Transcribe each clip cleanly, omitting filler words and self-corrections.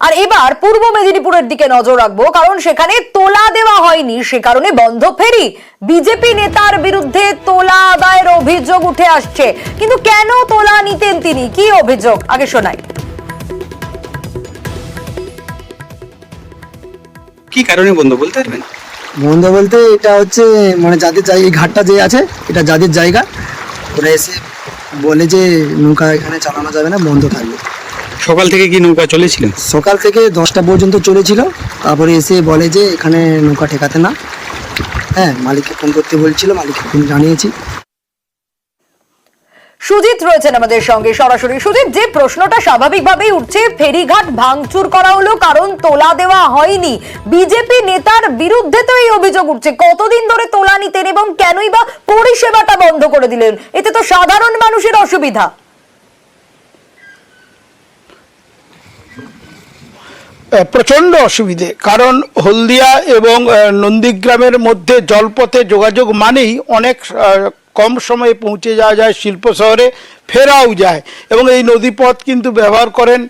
আর এবার পূর্ব মেদিনীপুরের দিকে নজর রাখবো, কারণ সেখানে তোলা দেওয়া হয়নি, সে কারণে বন্ধ ফেরি। বিজেপি নেতার বিরুদ্ধে তোলা আদায়ের অভিযোগ উঠে আসছে, কিন্তু কেন তোলা নিতেন তিনি, কি অভিযোগ, আগে শোনাই। কি কারণে বন্ধ বলতে পারবেন? বন্ধ বলতে এটা হচ্ছে মানে যাদের জায়গা, এই ঘাটটা যে আছে এটা যাদের জায়গা, ওরা এসে বলে যে নৌকা এখানে চালানো যাবে না, বন্ধ থাকবে। সকাল থেকে কি নৌকা চলেছিল? সকাল থেকে 10টা পর্যন্ত চলেছিল, তারপরে এসে বলে যে এখানে নৌকা ঠেকাতে না। হ্যাঁ, মালিককে ফোন করতে বলছিল, মালিককে ফোন জানিয়েছি। সুজিত রয়েছেন আমাদের সঙ্গে সরাসরি। সুজিত, যে প্রশ্নটা স্বাভাবিকভাবেই উঠছে, ফেরিঘাট ভাঙচুর করা হলো কারণ তোলা দেওয়া হয়নি, বিজেপি নেতার বিরুদ্ধে তো এই অভিযোগ উঠছে। কতদিন ধরে তোলা নিতেন এবং কেনই বা পরিষেবাটা বন্ধ করে দিলেন? এতে তো সাধারণ মানুষের অসুবিধা। প্রচণ্ড অসুবিধে, কারণ হলদিয়া এবং নন্দীগ্রামের মধ্যে জলপথে যোগাযোগ মানেই অনেক কম সময়ে পৌঁছে যাওয়া যায় শিল্প শহরে, ফেরাও যায়। এবং এই নদীপথ কিন্তু ব্যবহার করেন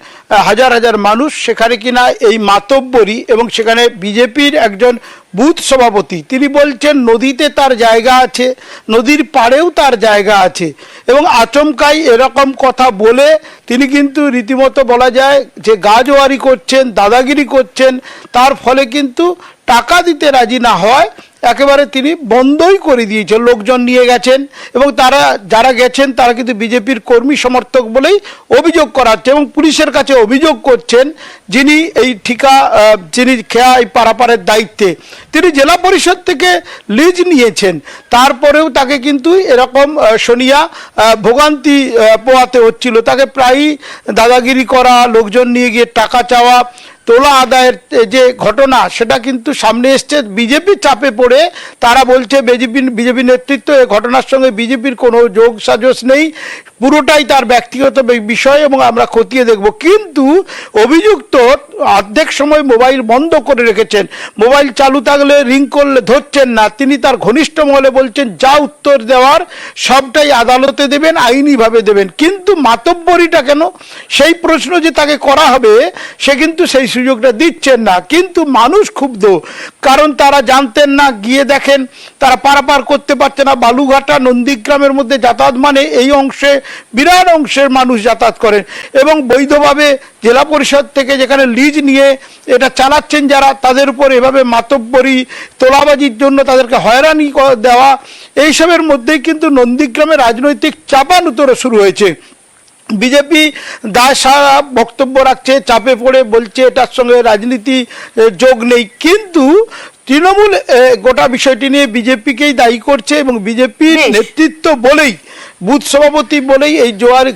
হাজার হাজার মানুষ। সেখানে কিনা এই মাতব্বরি এবং সেখানে বিজেপির একজন বুথ সভাপতি, তিনি বলছেন নদীতে তার জায়গা আছে, নদীর পাড়েও তার জায়গা আছে। এবং আচমকাই এরকম কথা বলে তিনি কিন্তু রীতিমতো বলা যায় যে গাজোয়ারি করছেন, দাদাগিরি করছেন। তার ফলে কিন্তু টাকা দিতে রাজি না হয় একেবারে তিনি বন্ধই করে দিয়েছেন। লোকজন নিয়ে গেছেন এবং তারা যারা গেছেন তারা কিন্তু বিজেপির কর্মী সমর্থক বলেই অভিযোগ করা হচ্ছে। এবং পুলিশের কাছে অভিযোগ করছেন যিনি এই ঠিকা, যিনি খেয়া এই পারাপারের দায়িত্বে, তিনি জেলা পরিষদ থেকে লিজ নিয়েছেন, তারপরেও তাকে কিন্তু এরকম শনিয়া ভোগান্তি পোয়াতে হচ্ছিল। তাকে প্রায়ই দাদাগিরি করা, লোকজন নিয়ে গিয়ে টাকা চাওয়া, তোলা আদায়ের যে ঘটনা সেটা কিন্তু সামনে এসছে। বিজেপি চাপে পড়ে তারা বলছে বিজেপি নেতৃত্ব এই ঘটনার সঙ্গে বিজেপির কোনো যোগ সাজস নেই, পুরোটাই তার ব্যক্তিগত বিষয় এবং আমরা খতিয়ে দেখব। কিন্তু অভিযুক্ত অর্ধেক সময় মোবাইল বন্ধ করে রেখেছেন, মোবাইল চালু থাকলে রিং করলে ধরছেন না। তিনি তার ঘনিষ্ঠ মহলে বলছেন যা উত্তর দেওয়ার সবটাই আদালতে দেবেন, আইনিভাবে দেবেন। কিন্তু মাতব্বরিটা কেন, সেই প্রশ্ন যে তাকে করা হবে সে কিন্তু সেই সুযোগটা দিচ্ছেন না। কিন্তু মানুষ ক্ষুব্ধ, কারণ তারা জানতেন না, গিয়ে দেখেন তারা পারাপার করতে পারছে না। বালুঘাটা নন্দীগ্রামের মধ্যে যাতায়াত মানে এই অংশে বিরাট অংশের মানুষ যাতায়াত করেন এবং বৈধভাবে জেলা পরিষদ থেকে যেখানে লিজ নিয়ে এটা চালাচ্ছেন যারা, তাদের উপর এভাবে মাতব্বরি, তোলাবাজির জন্য তাদেরকে হয়রানি দেওয়া, এইসবের মধ্যেই কিন্তু নন্দীগ্রামে রাজনৈতিক চাপানুতোর শুরু হয়েছে। বিজেপি দায়সারা বক্তব্য রাখছে, চাপে পড়ে বলছে এটার সঙ্গে রাজনীতি যোগ নেই। কিন্তু তৃণমূল গোটা বিষয়টি নিয়ে বিজেপিকেই দায়ী করছে এবং বিজেপির নেতৃত্ব বলেই, বুথ সভাপতি বলেই এই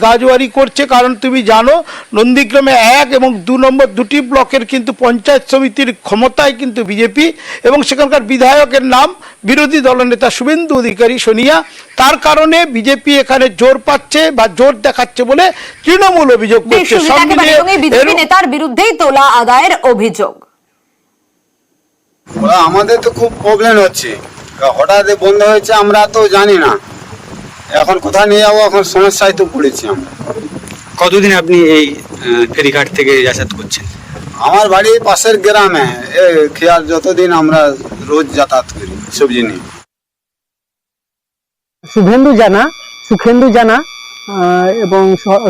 গাজোয়ারি করছে। কারণ তুমি জানো নন্দীগ্রামে 1 এবং 2 নম্বর দুটি ব্লকের কিন্তু পঞ্চায়েত সমিতির ক্ষমতায় কিন্তু বিজেপি, এবং সেখানকার বিধায়কের নাম বিরোধী দলনেতা শুভেন্দু অধিকারী সোনিয়া। তার কারণে বিজেপি এখানে জোর পাচ্ছে বা জোর দেখাচ্ছে বলে তৃণমূল অভিযোগ করছে। বিজেপি নেতার বিরুদ্ধেই তোলা আদায়ের অভিযোগ। আমাদের তো খুব প্রবলেম হচ্ছে, হঠাৎ বন্ধ হয়েছে, আমরা তো জানি না এখন কোথায় নিয়ে যাবো, এখন সমস্যায় তো পড়েছি আমরা। কতদিন আপনি এই ফেরিঘাট থেকে যাতায়াত করছেন? আমার বাড়ি পাশের গ্রামে, খেয়াল যতদিন আমরা রোজ যাতায়াত করি সবজি নিয়ে। শুভেন্দু জানা, সুখেন্দু জানা এবং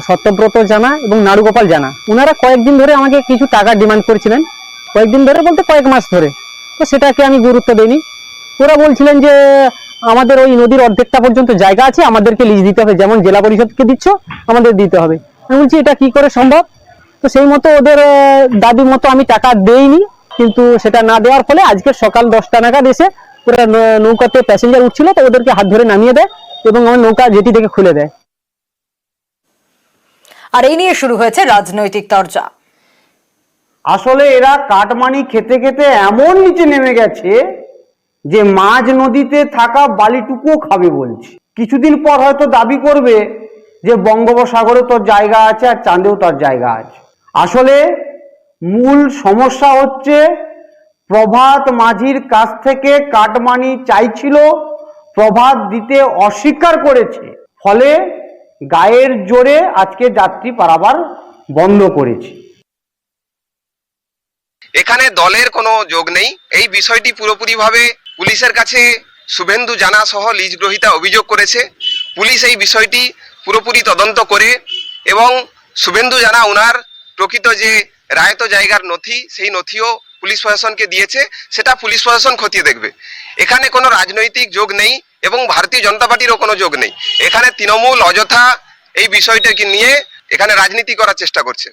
সত্যব্রত জানা এবং নাড়ুগোপাল জানা, ওনারা কয়েকদিন ধরে আমাকে কিছু টাকা ডিমান্ড করেছিলেন, কয়েকদিন ধরে বলতে কয়েক মাস ধরে। তো সেটাকে আমি গুরুত্ব দিইনি। ওরা বলছিলেন যে আমাদের ওই নদীর অর্ধেকটা পর্যন্ত জায়গা আছে, আমাদেরকে লিজ দিতে হবে, যেমন জেলা পরিষদকে দিচ্ছ আমাদের দিতে হবে। আমি বলছি এটা কি করে সম্ভব? তো সেই মতো ওদের দাবি মতো আমি টাকা দেইনি। কিন্তু সেটা না দেওয়ার ফলে আজকে সকাল 10টা নাগাদ এসে ওরা নৌকাতে প্যাসেঞ্জার উঠছিল, তো ওদেরকে হাত ধরে নামিয়ে দেয় এবং আমার নৌকা জেটি থেকে খুলে দেয়। আর এই নিয়ে শুরু হয়েছে রাজনৈতিক চর্চা। আসলে এরা কাটমানি খেতে খেতে এমন নিচে নেমে গেছে যে মাঝ নদীতে থাকা বালিটুকুও খাবে বলছে। কিছুদিন পর হয়তো দাবি করবে যে বঙ্গোপসাগরে তোর জায়গা আছে আর চাঁদেও তোর জায়গা আছে। আসলে মূল সমস্যা হচ্ছে প্রভাত মাঝির কাছ থেকে কাটমানি চাইছিল, প্রভাত দিতে অস্বীকার করেছে, ফলে গায়ের জোরে আজকে যাত্রী পারাবার বন্ধ করেছে। এখানে দলের কোনো যোগ নেই। এই বিষয়টি পুরোপুরিভাবে পুলিশের কাছে শুভেন্দু জানা সহ লিজ গ্রহীতা অভিযোগ করেছে। পুলিশ এই বিষয়টি পুরোপুরি তদন্ত করে এবং শুভেন্দু জানা ওনার প্রকৃত যে রায়ত জায়গার নথি, সেই নথিও পুলিশ প্রশাসনকে দিয়েছে, সেটা পুলিশ প্রশাসন খতিয়ে দেখবে। এখানে কোনো রাজনৈতিক যোগ নেই এবং ভারতীয় জনতা পার্টিরও কোনো যোগ নেই। এখানে তৃণমূল অযথা এই বিষয়টাকে নিয়ে এখানে রাজনীতি করার চেষ্টা করছে।